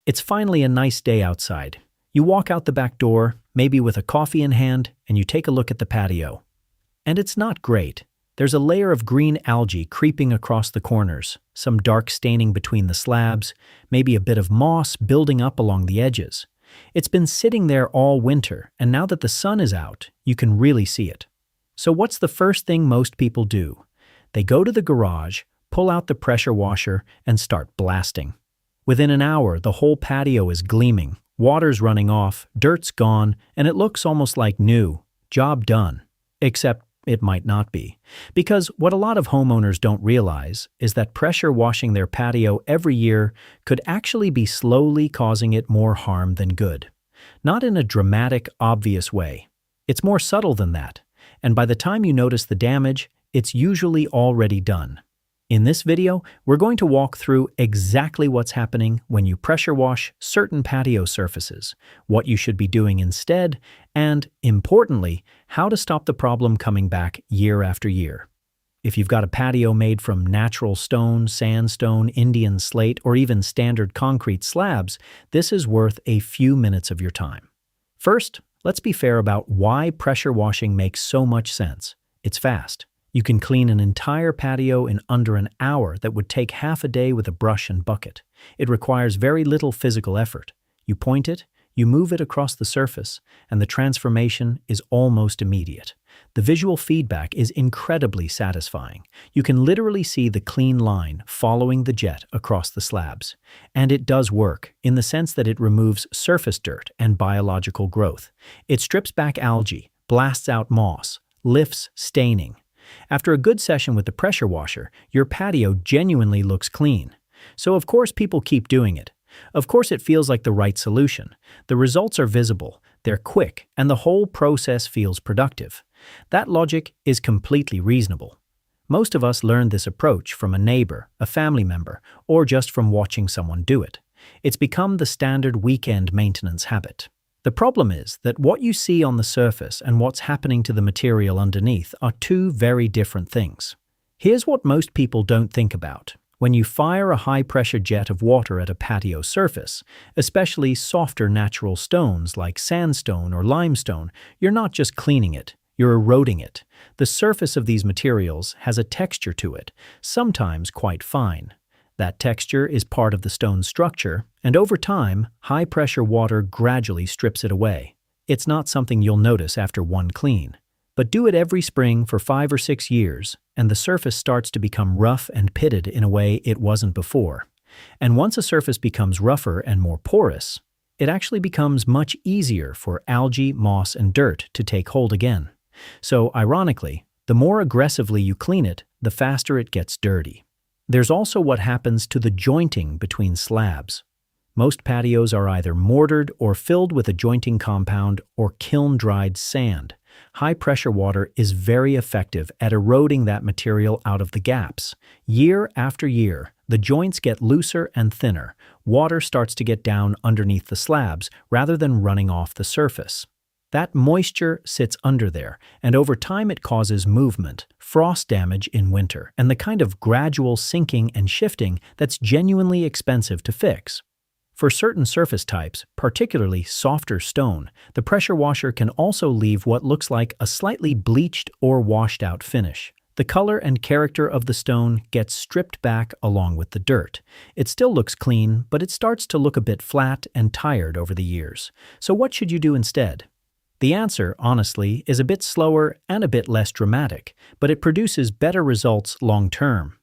It's finally a nice day outside. You walk out the back door, maybe with a coffee in hand, and you take a look at the patio. And it's not great. There's a layer of green algae creeping across the corners, some dark staining between the slabs, maybe a bit of moss building up along the edges. It's been sitting there all winter, and now that the sun is out, you can really see it. So what's the first thing most people do? They go to the garage, pull out the pressure washer, and start blasting. Within an hour, the whole patio is gleaming, water's running off, dirt's gone, and it looks almost like new. Job done. Except it might not be. Because what a lot of homeowners don't realize is that pressure washing their patio every year could actually be slowly causing it more harm than good. Not in a dramatic, obvious way. It's more subtle than that, and by the time you notice the damage, it's usually already done. In this video, we're going to walk through exactly what's happening when you pressure wash certain patio surfaces, what you should be doing instead, and, importantly, how to stop the problem coming back year after year. If you've got a patio made from natural stone, sandstone, Indian slate, or even standard concrete slabs, this is worth a few minutes of your time. First, let's be fair about why pressure washing makes so much sense. It's fast. You can clean an entire patio in under an hour that would take half a day with a brush and bucket. It requires very little physical effort. You point it, you move it across the surface, and the transformation is almost immediate. The visual feedback is incredibly satisfying. You can literally see the clean line following the jet across the slabs. And it does work, in the sense that it removes surface dirt and biological growth. It strips back algae, blasts out moss, lifts staining. After a good session with the pressure washer, your patio genuinely looks clean. So of course people keep doing it. Of course it feels like the right solution. The results are visible, they're quick, and the whole process feels productive. That logic is completely reasonable. Most of us learned this approach from a neighbor, a family member, or just from watching someone do it. It's become the standard weekend maintenance habit. The problem is that what you see on the surface and what's happening to the material underneath are two very different things. Here's what most people don't think about. When you fire a high-pressure jet of water at a patio surface, especially softer natural stones like sandstone or limestone, you're not just cleaning it, you're eroding it. The surface of these materials has a texture to it, sometimes quite fine. That texture is part of the stone's structure, and over time, high-pressure water gradually strips it away. It's not something you'll notice after one clean. But do it every spring for 5 or 6 years, and the surface starts to become rough and pitted in a way it wasn't before. And once a surface becomes rougher and more porous, it actually becomes much easier for algae, moss, and dirt to take hold again. So, ironically, the more aggressively you clean it, the faster it gets dirty. There's also what happens to the jointing between slabs. Most patios are either mortared or filled with a jointing compound or kiln-dried sand. High-pressure water is very effective at eroding that material out of the gaps. Year after year, the joints get looser and thinner. Water starts to get down underneath the slabs rather than running off the surface. That moisture sits under there, and over time it causes movement, frost damage in winter, and the kind of gradual sinking and shifting that's genuinely expensive to fix. For certain surface types, particularly softer stone, the pressure washer can also leave what looks like a slightly bleached or washed-out finish. The color and character of the stone gets stripped back along with the dirt. It still looks clean, but it starts to look a bit flat and tired over the years. So what should you do instead? The answer, honestly, is a bit slower and a bit less dramatic, but it produces better results long-term.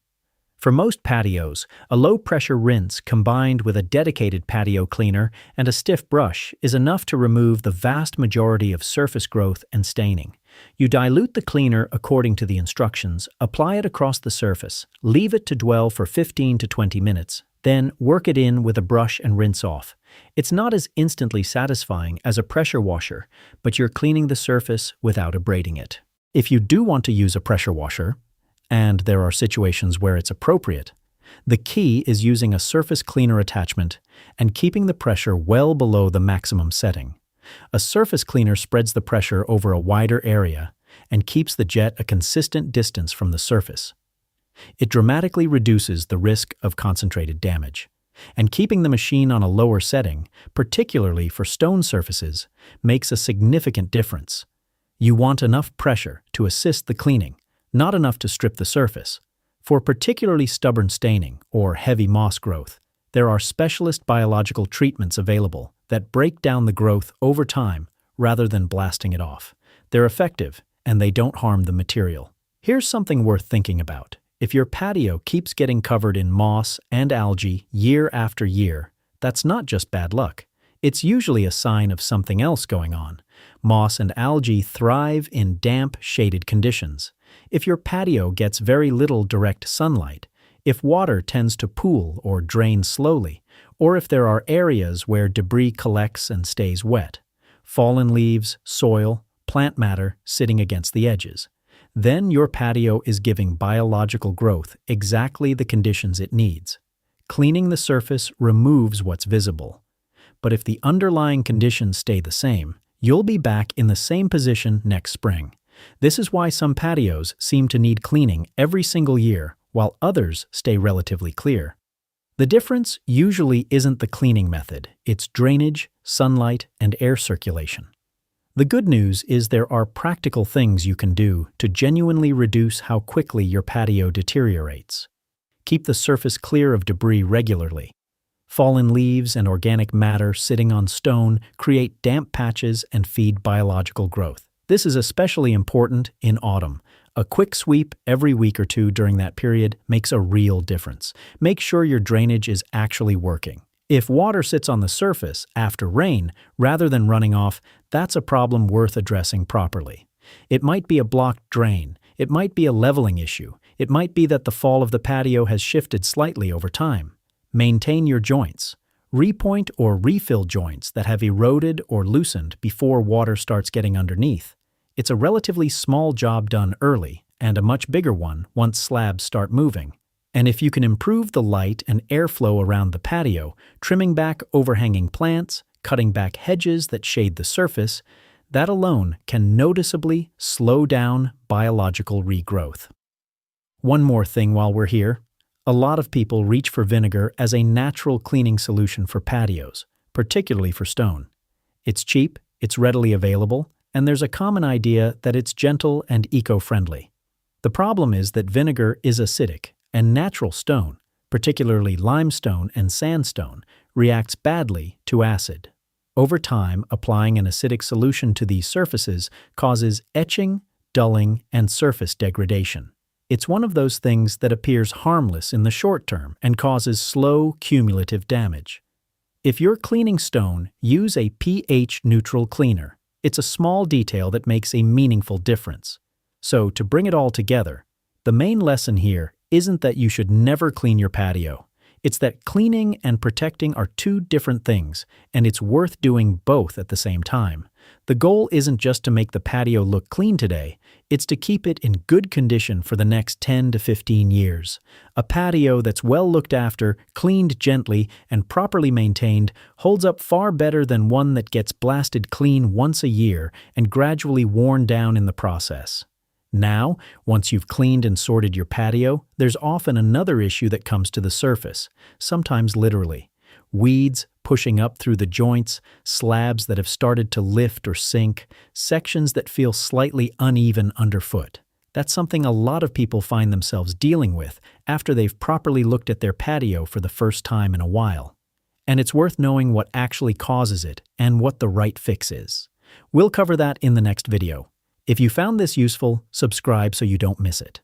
For most patios, a low-pressure rinse combined with a dedicated patio cleaner and a stiff brush is enough to remove the vast majority of surface growth and staining. You dilute the cleaner according to the instructions, apply it across the surface, leave it to dwell for 15 to 20 minutes, then work it in with a brush and rinse off. It's not as instantly satisfying as a pressure washer, but you're cleaning the surface without abrading it. If you do want to use a pressure washer, and there are situations where it's appropriate, the key is using a surface cleaner attachment and keeping the pressure well below the maximum setting. A surface cleaner spreads the pressure over a wider area and keeps the jet a consistent distance from the surface. It dramatically reduces the risk of concentrated damage. And keeping the machine on a lower setting, particularly for stone surfaces, makes a significant difference. You want enough pressure to assist the cleaning, not enough to strip the surface. For particularly stubborn staining or heavy moss growth, there are specialist biological treatments available that break down the growth over time rather than blasting it off. They're effective, and they don't harm the material. Here's something worth thinking about. If your patio keeps getting covered in moss and algae year after year, that's not just bad luck. It's usually a sign of something else going on. Moss and algae thrive in damp, shaded conditions. If your patio gets very little direct sunlight, if water tends to pool or drain slowly, or if there are areas where debris collects and stays wet, fallen leaves, soil, plant matter sitting against the edges, then your patio is giving biological growth exactly the conditions it needs. Cleaning the surface removes what's visible. But if the underlying conditions stay the same, you'll be back in the same position next spring. This is why some patios seem to need cleaning every single year, while others stay relatively clear. The difference usually isn't the cleaning method, it's drainage, sunlight, and air circulation. The good news is there are practical things you can do to genuinely reduce how quickly your patio deteriorates. Keep the surface clear of debris regularly. Fallen leaves and organic matter sitting on stone create damp patches and feed biological growth. This is especially important in autumn. A quick sweep every week or two during that period makes a real difference. Make sure your drainage is actually working. If water sits on the surface after rain rather than running off, that's a problem worth addressing properly. It might be a blocked drain. It might be a leveling issue. It might be that the fall of the patio has shifted slightly over time. Maintain your joints. Repoint or refill joints that have eroded or loosened before water starts getting underneath. It's a relatively small job done early, and a much bigger one once slabs start moving. And if you can improve the light and airflow around the patio, trimming back overhanging plants, cutting back hedges that shade the surface, that alone can noticeably slow down biological regrowth. One more thing while we're here. A lot of people reach for vinegar as a natural cleaning solution for patios, particularly for stone. It's cheap, it's readily available, and there's a common idea that it's gentle and eco-friendly. The problem is that vinegar is acidic, and natural stone, particularly limestone and sandstone, reacts badly to acid. Over time, applying an acidic solution to these surfaces causes etching, dulling, and surface degradation. It's one of those things that appears harmless in the short term and causes slow, cumulative damage. If you're cleaning stone, use a pH-neutral cleaner. It's a small detail that makes a meaningful difference. So, to bring it all together, the main lesson here isn't that you should never clean your patio. It's that cleaning and protecting are two different things, and it's worth doing both at the same time. The goal isn't just to make the patio look clean today, it's to keep it in good condition for the next 10 to 15 years. A patio that's well looked after, cleaned gently, and properly maintained holds up far better than one that gets blasted clean once a year and gradually worn down in the process. Now, once you've cleaned and sorted your patio, there's often another issue that comes to the surface, sometimes literally. Weeds pushing up through the joints, slabs that have started to lift or sink, sections that feel slightly uneven underfoot. That's something a lot of people find themselves dealing with after they've properly looked at their patio for the first time in a while. And it's worth knowing what actually causes it and what the right fix is. We'll cover that in the next video. If you found this useful, subscribe so you don't miss it.